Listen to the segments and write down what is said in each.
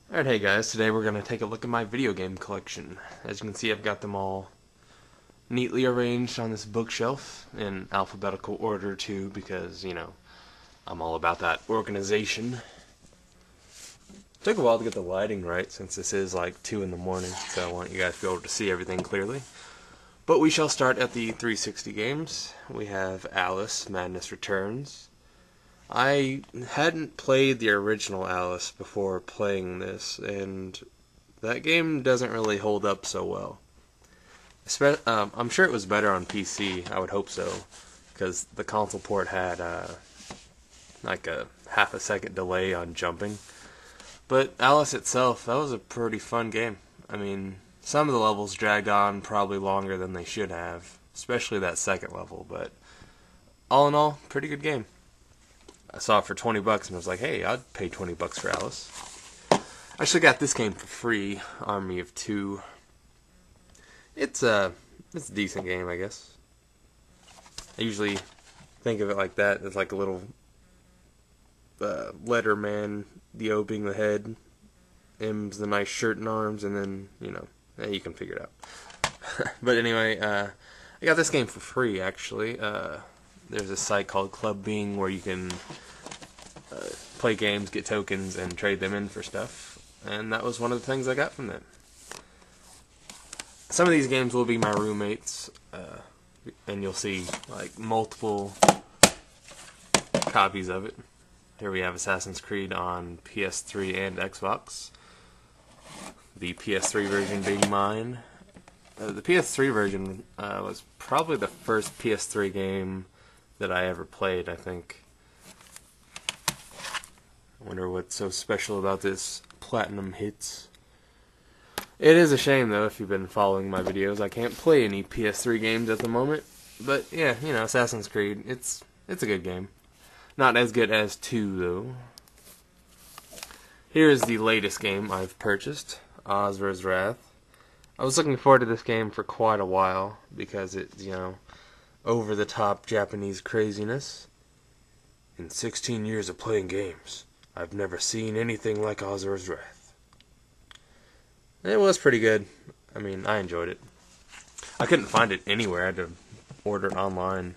Alright, hey guys, today we're going to take a look at my video game collection. As you can see, I've got them all neatly arranged on this bookshelf in alphabetical order too, because, I'm all about that organization. Took a while to get the lighting right since this is like 2 in the morning, so I want you guys to be able to see everything clearly. But we shall start at the 360 games. We have Alice, Madness Returns. I hadn't played the original Alice before playing this, and that game doesn't really hold up so well. I'm sure it was better on PC, I would hope so, because the console port had like a half a second delay on jumping. But Alice itself, that was a pretty fun game. I mean, some of the levels dragged on probably longer than they should have, especially that second level, but all in all, pretty good game. I saw it for 20 bucks and I was like, hey, I'd pay 20 bucks for Alice. I actually got this game for free, Army of Two. It's a decent game, I guess. I usually think of it like that. It's like a little Letterman, the O being the head, M's the nice shirt and arms, and then, you can figure it out. But anyway, I got this game for free, actually. There's a site called Club Bing where you can play games, get tokens, and trade them in for stuff. And that was one of the things I got from them. Some of these games will be my roommates, and you'll see like multiple copies of it. Here we have Assassin's Creed on PS3 and Xbox. The PS3 version being mine. The PS3 version was probably the first PS3 game that I ever played, I think. I wonder what's so special about this Platinum Hits. It is a shame, though, if you've been following my videos. I can't play any PS3 games at the moment. But, yeah, Assassin's Creed, it's a good game. Not as good as 2, though. Here's the latest game I've purchased, Ozra's Wrath. I was looking forward to this game for quite a while, because it's, over-the-top Japanese craziness. In 16 years of playing games, I've never seen anything like Ozra's Wrath. It was pretty good. I mean, I enjoyed it. I couldn't find it anywhere. I had to order it online.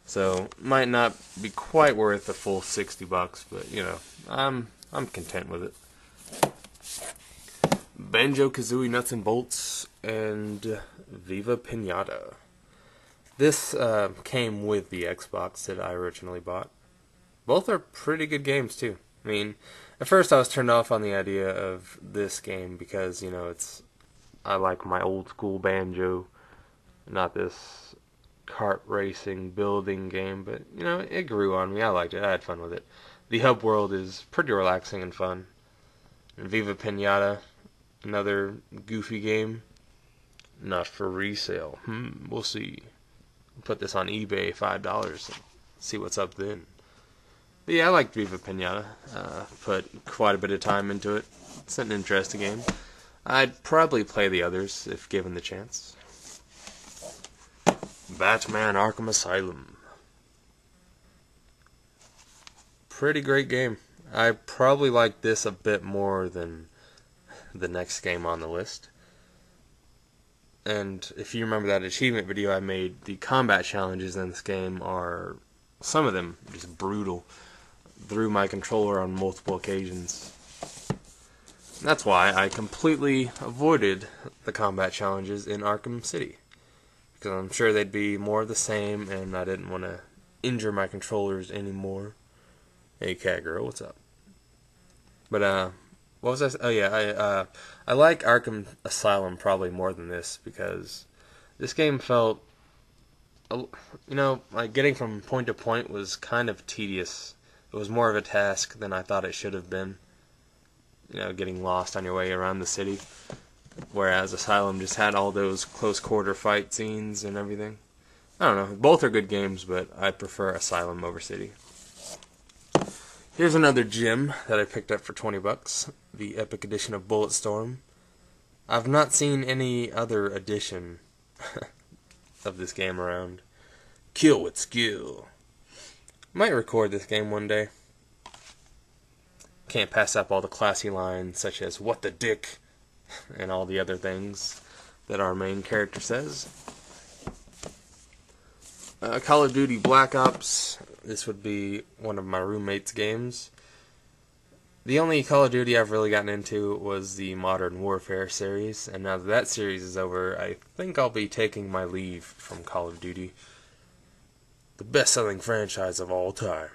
So, might not be quite worth the full 60 bucks, but, I'm content with it. Banjo-Kazooie Nuts and Bolts and Viva Pinata. This came with the Xbox that I originally bought. Both are pretty good games, too. I mean, at first I was turned off on the idea of this game because, I like my old school Banjo, not this kart racing building game, but, it grew on me. I liked it. I had fun with it. The hub world is pretty relaxing and fun. And Viva Pinata, another goofy game, not for resale. We'll see. Put this on eBay, $5, and see what's up then. But yeah, I liked Viva Pinata. Put quite a bit of time into it. It's an interesting game. I'd probably play the others if given the chance. Batman Arkham Asylum. Pretty great game. I probably like this a bit more than the next game on the list. And if you remember that achievement video I made, the combat challenges in this game are, some of them, just brutal. Threw my controller on multiple occasions. That's why I completely avoided the combat challenges in Arkham City. Because I'm sure they'd be more of the same, and I didn't want to injure my controllers anymore. Hey, cat girl, what's up? But, what was I? Oh yeah, I like Arkham Asylum probably more than this because this game felt, like getting from point to point was kind of tedious. It was more of a task than I thought it should have been. Getting lost on your way around the city, whereas Asylum just had all those close quarter fight scenes and everything. I don't know. Both are good games, but I prefer Asylum over City. Here's another gem that I picked up for 20 bucks, the Epic Edition of Bulletstorm. I've not seen any other edition of this game around. Kill with skill. Might record this game one day. can't pass up all the classy lines such as "what the dick" and all the other things that our main character says. Call of Duty Black Ops. This would be one of my roommate's games. The only Call of Duty I've really gotten into was the Modern Warfare series, and now that series is over, I think I'll be taking my leave from Call of Duty. The best-selling franchise of all time.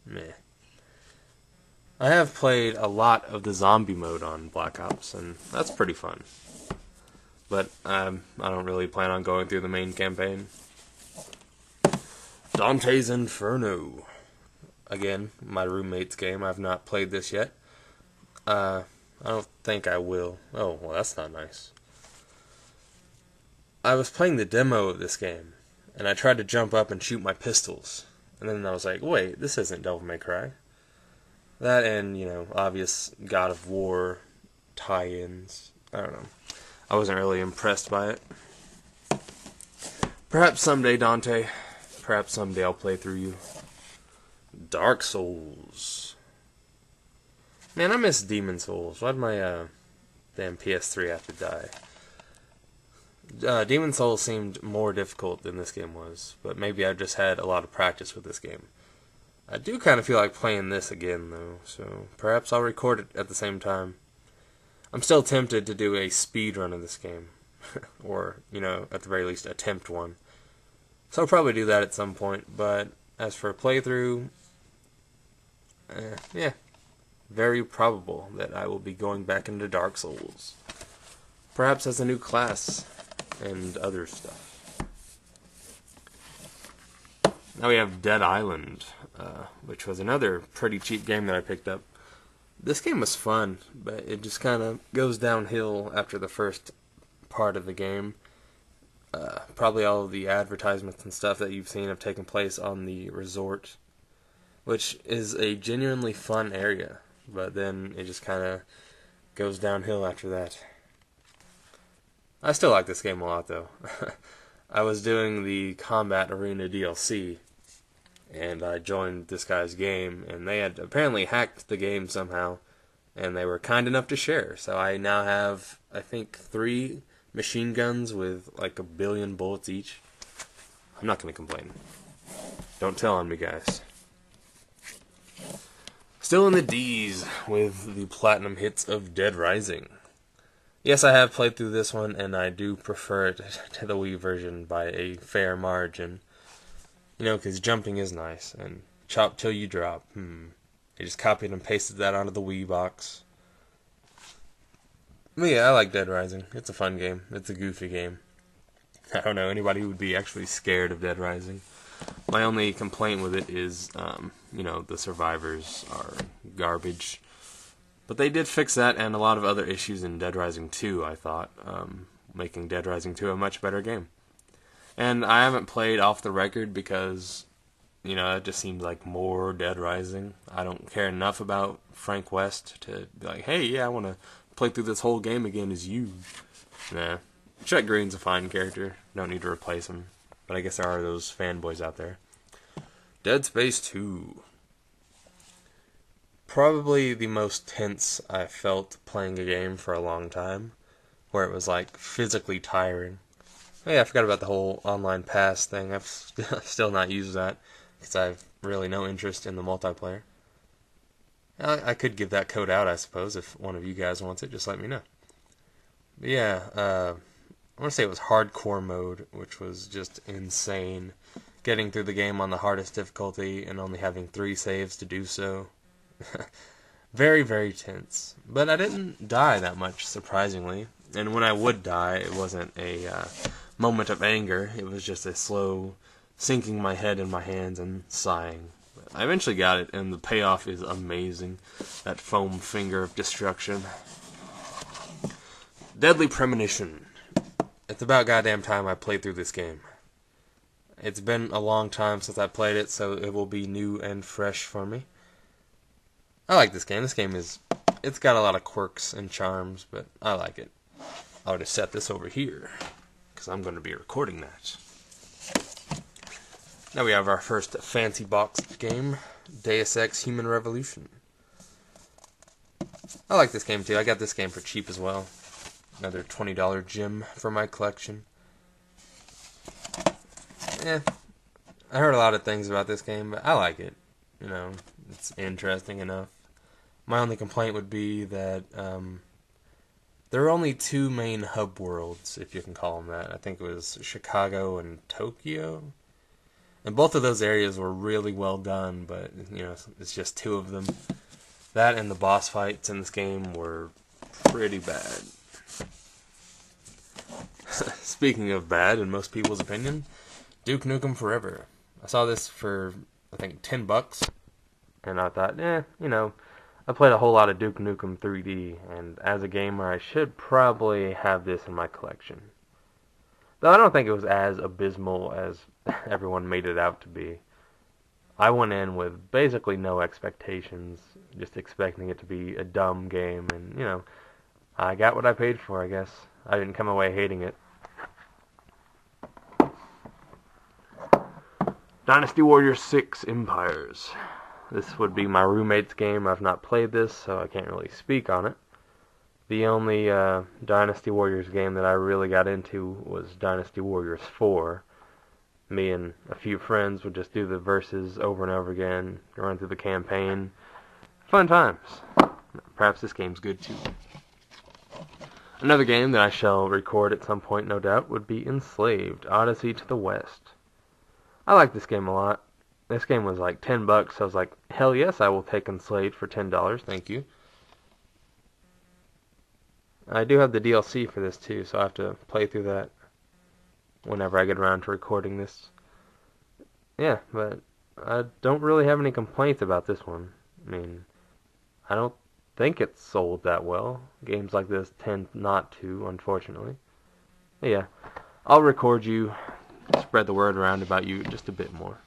Meh. I have played a lot of the zombie mode on Black Ops, and that's pretty fun. But I don't really plan on going through the main campaign. Dantes Inferno. Again, my roommate's game. I've not played this yet. I don't think I will. Oh, well, that's not nice. I was playing the demo of this game, and I tried to jump up and shoot my pistols. And then I was like, wait, this isn't Devil May Cry. That and, obvious God of War tie-ins. I don't know. I wasn't really impressed by it. Perhaps someday, Dante. Perhaps someday I'll play through you. Dark Souls. Man, I miss Demon Souls. Why'd my damn PS3 have to die? Demon Souls seemed more difficult than this game was, but maybe I've just had a lot of practice with this game. I do kind of feel like playing this again, though, so perhaps I'll record it at the same time. I'm still tempted to do a speed run of this game, or, at the very least, attempt one. So I'll probably do that at some point, but as for a playthrough, yeah, very probable that I will be going back into Dark Souls. Perhaps as a new class and other stuff. Now we have Dead Island, which was another pretty cheap game that I picked up. This game was fun, but it just kind of goes downhill after the first part of the game. Probably all of the advertisements and stuff that you've seen have taken place on the resort, which is a genuinely fun area, but then it just kind of goes downhill after that. I still like this game a lot, though. I was doing the Combat Arena DLC, and I joined this guy's game, and they had apparently hacked the game somehow, and they were kind enough to share. So I now have, I think, 3 machine guns with like 1 billion bullets each. I'm not going to complain. Don't tell on me, guys. Still in the D's with the platinum hits of Dead Rising. Yes, I have played through this one, and I do prefer it to the Wii version by a fair margin. Because jumping is nice, and chop till you drop. They just copied and pasted that onto the Wii box. But yeah, I like Dead Rising. It's a fun game. It's a goofy game. I don't know anybody who would be actually scared of Dead Rising. My only complaint with it is, the survivors are garbage. But they did fix that and a lot of other issues in Dead Rising 2, I thought, making Dead Rising 2 a much better game. And I haven't played Off the Record because, it just seems like more Dead Rising. I don't care enough about Frank West to be like, hey, yeah, I want to play through this whole game again as you. Nah. Chet Green's a fine character. Don't need to replace him. But I guess there are those fanboys out there. Dead Space 2. Probably the most tense I felt playing a game for a long time. Where it was like physically tiring. Oh yeah, I forgot about the whole online pass thing. I've still not used that. Because I have really no interest in the multiplayer. I could give that code out, I suppose. If one of you guys wants it, just let me know. But yeah, I want to say it was hardcore mode, which was just insane. Getting through the game on the hardest difficulty and only having 3 saves to do so. Very, very tense. But I didn't die that much, surprisingly. And when I would die, it wasn't a moment of anger. It was just a slow sinking my head in my hands and sighing. I eventually got it, and the payoff is amazing. That foam finger of destruction. Deadly Premonition. It's about goddamn time I played through this game. It's been a long time since I played it, so it will be new and fresh for me. I like this game. This game it's got a lot of quirks and charms, but I like it. I'll just set this over here, because I'm going to be recording that. Now we have our first fancy boxed game, Deus Ex Human Revolution. I like this game too. I got this game for cheap as well. Another $20 gem for my collection. I heard a lot of things about this game, but I like it. You know, it's interesting enough. My only complaint would be that there are only two main hub worlds, if you can call them that. I think it was Chicago and Tokyo. And both of those areas were really well done, but, you know, it's just two of them. That and the boss fights in this game were pretty bad. Speaking of bad, in most people's opinion, Duke Nukem Forever. I saw this for, I think, $10, and I thought, you know, I played a whole lot of Duke Nukem 3D, and as a gamer, I should probably have this in my collection. Though I don't think it was as abysmal as everyone made it out to be. I went in with basically no expectations, just expecting it to be a dumb game, and, you know, I got what I paid for, I guess. I didn't come away hating it. Dynasty Warriors 6 Empires. This would be my roommate's game. I've not played this, so I can't really speak on it. The only Dynasty Warriors game that I really got into was Dynasty Warriors 4. Me and a few friends would just do the verses over and over again, run through the campaign. Fun times. Perhaps this game's good too. Another game that I shall record at some point, no doubt, would be Enslaved Odyssey to the West. I like this game a lot. This game was like $10, so I was like, hell yes, I will take Enslaved for $10, thank you. I do have the DLC for this too, so I have to play through that whenever I get around to recording this. Yeah, but I don't really have any complaints about this one. I mean, I don't think it's sold that well. Games like this tend not to, unfortunately. But yeah, I'll record you, spread the word around about you just a bit more.